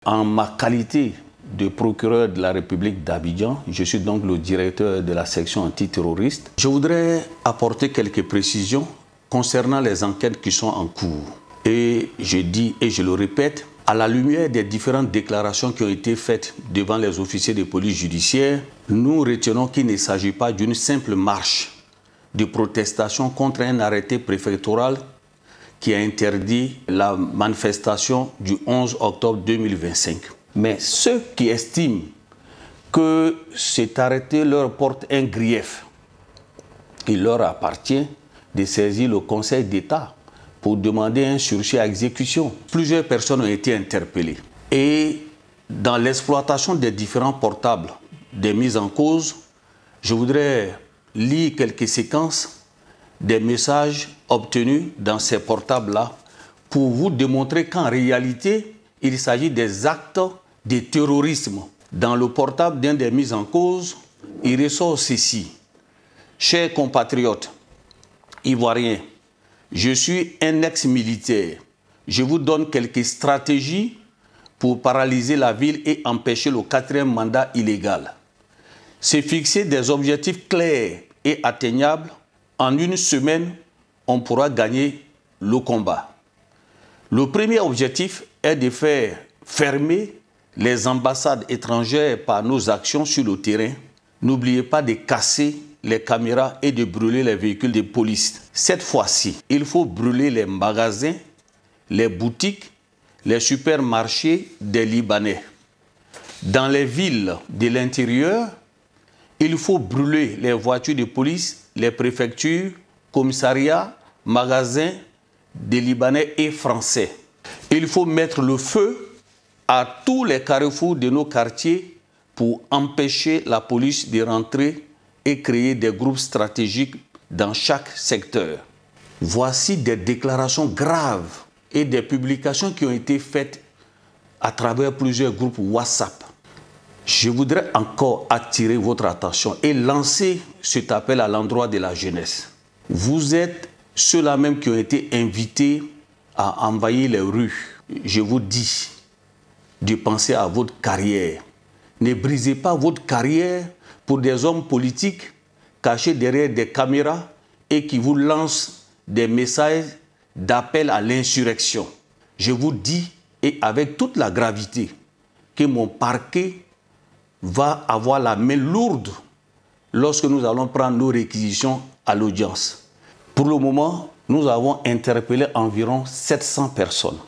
En ma qualité de procureur de la République d'Abidjan, je suis donc le directeur de la section antiterroriste. Je voudrais apporter quelques précisions concernant les enquêtes qui sont en cours. Et je dis et je le répète, à la lumière des différentes déclarations qui ont été faites devant les officiers de police judiciaire, nous retenons qu'il ne s'agit pas d'une simple marche de protestation contre un arrêté préfectoral qui a interdit la manifestation du 11 octobre 2025. Mais ceux qui estiment que cet arrêté leur porte un grief, il leur appartient de saisir le Conseil d'État pour demander un sursis à exécution. Plusieurs personnes ont été interpellées. Et dans l'exploitation des différents portables des mises en cause, je voudrais lire quelques séquences des messages obtenus dans ces portables-là pour vous démontrer qu'en réalité, il s'agit des actes de terrorisme. Dans le portable d'un des mises en cause, il ressort ceci. Chers compatriotes ivoiriens, je suis un ex-militaire. Je vous donne quelques stratégies pour paralyser la ville et empêcher le 4e mandat illégal. C'est fixer des objectifs clairs et atteignables. En une semaine, on pourra gagner le combat. Le premier objectif est de faire fermer les ambassades étrangères par nos actions sur le terrain. N'oubliez pas de casser les caméras et de brûler les véhicules de police. Cette fois-ci, il faut brûler les magasins, les boutiques, les supermarchés des Libanais. Dans les villes de l'intérieur, il faut brûler les voitures de police, les préfectures, commissariats, magasins des Libanais et Français. Il faut mettre le feu à tous les carrefours de nos quartiers pour empêcher la police de rentrer et créer des groupes stratégiques dans chaque secteur. Voici des déclarations graves et des publications qui ont été faites à travers plusieurs groupes WhatsApp. Je voudrais encore attirer votre attention et lancer cet appel à l'endroit de la jeunesse. Vous êtes ceux-là même qui ont été invités à envahir les rues. Je vous dis de penser à votre carrière. Ne brisez pas votre carrière pour des hommes politiques cachés derrière des caméras et qui vous lancent des messages d'appel à l'insurrection. Je vous dis, et avec toute la gravité, que mon parquet va avoir la main lourde lorsque nous allons prendre nos réquisitions à l'audience. Pour le moment, nous avons interpellé environ 700 personnes.